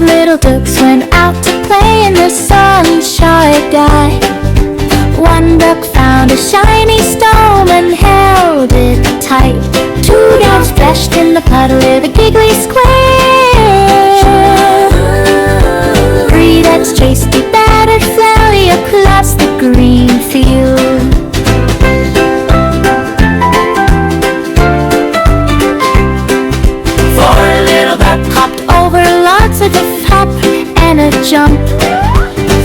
little ducks went out to play in the sunshine sky. One duck found a shiny stone and held it tight. Two ducks splashed in the puddle with a giggly squeal. Three ducks chased the battered flurry across the green field. Four little ducks hopped over lots with a hop and a jump.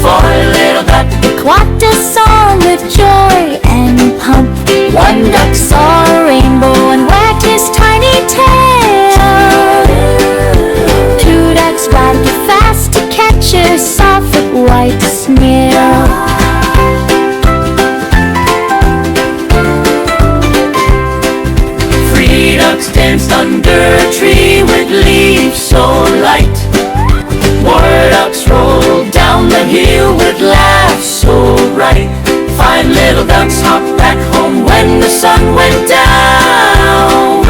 Four little ducks quacked a song with joy and pump. One duck saw a rainbow and wagged his tiny tail. Two ducks ran too fast to catch a soft white snail. Three ducks danced under a tree with leaves so light. More ducks rolled down the hill with laughs so bright. Five little ducks hopped back home when the sun went down.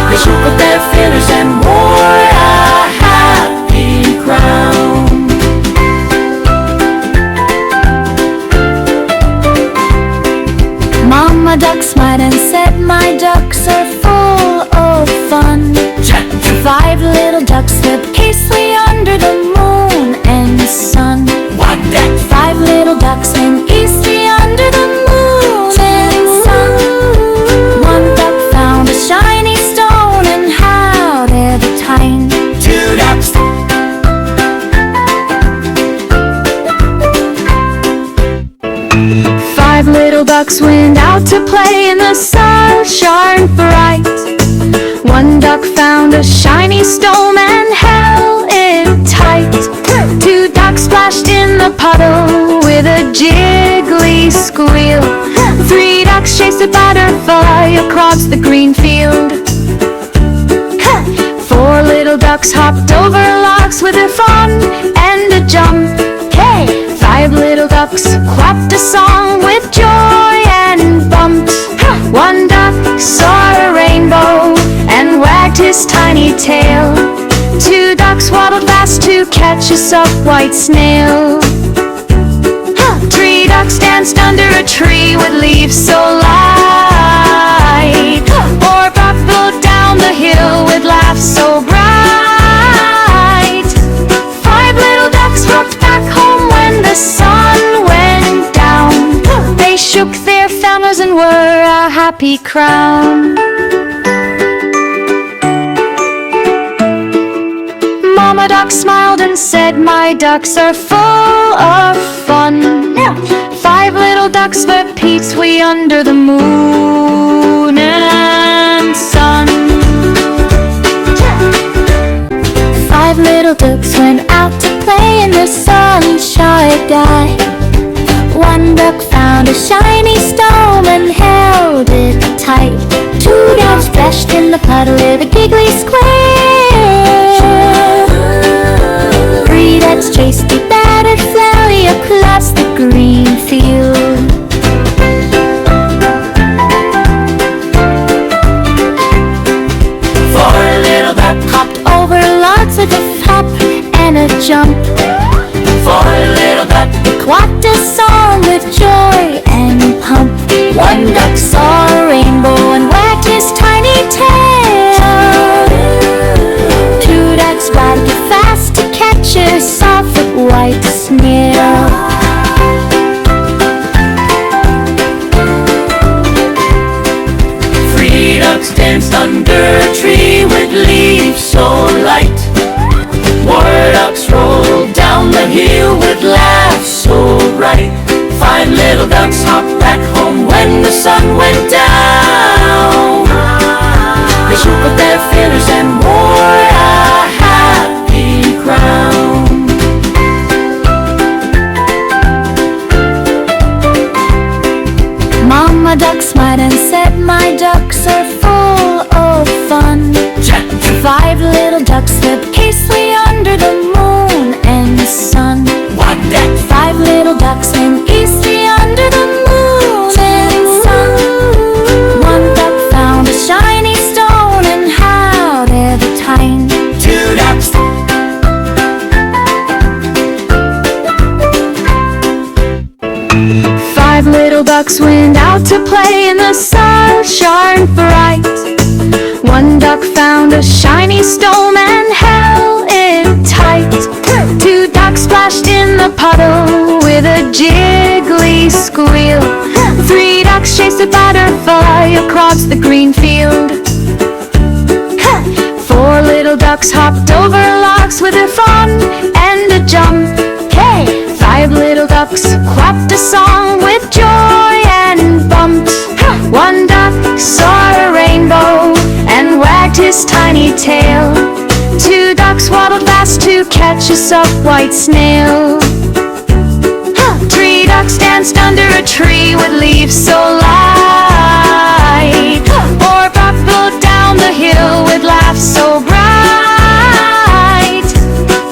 They shook up their feathers and wore a happy crown. Mama duck smiled and said, my ducks are full of fun. Five little ducks lived peacefully under the moon and sun. One duck. Five little ducks went easily under the moon and sun. One duck found a shiny stone and howled every time. Two ducks. Five little ducks went out to play in the sunshine bright. One duck found a shiny stone and held it tight. Two ducks splashed in the puddle with a jiggly squeal. Three ducks chased a butterfly across the green field. Four little ducks hopped over logs with a fun and a jump. Five little ducks quacked a song with joy and bumps. One duck saw a rainbow and wagged his tiny tail. Two ducks waddled fast to catch a soft white snail. Three ducks danced under a tree with leaves so light. Four bubbled down the hill with laughs so bright. Five little ducks rocked back home when the sun went down. They shook their feathers and wore a happy crown. Mama duck smiled and said, my ducks are full of fun. Five little ducks lived peacefully under the moon and sun. Five little ducks went out to play in the sunshine sky. One duck found a shiny stone and held it tight. Two ducks splashed in the puddle with a giggly squeal. Three ducks chased the battered flurry across the green field. Four little ducks hopped over lots with a hop and a jump. Four little ducks quacked a song with joy and pump. One duck saw a rainbow and wagged his tiny tail. Two ducks ran too fast to catch a soft white snail. Three ducks danced under a tree with leaves so light. More ducks rolled down the hill with laughs so bright. Five little ducks hopped back home when the sun went down. They shook up their feathers and wore a happy crown. Mama duck smiled and said, my ducks are full of fun. Five little ducks lived peacefully under the moon and sun. One duck. Five little ducks went easily under the moon and sun. One duck found a shiny stone and howled every time. Two ducks. ducks went out to play in the sunshine bright. One duck found a shiny stone and held it tight. Two ducks splashed in the puddle with a jiggly squeal. Three ducks chased a butterfly across the green field. Four little ducks hopped over logs with a fun and a jump. Hey! Five little ducks quacked a song with joy and bumps. One duck saw a rainbow and wagged his tiny tail. Two ducks waddled fast to catch a soft white snail. Three ducks danced under a tree with leaves so light. Four buckled down the hill with laughs so bright.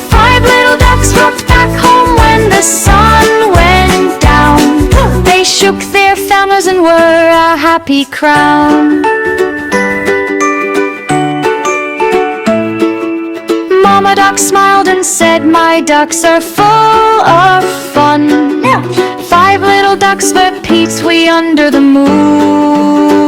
Five little ducks walked back home when the sun went down. They shook their feathers and were a happy crown. Mama duck smiled and said, my ducks are full of fun. Five little ducks but Pete's way under the moon.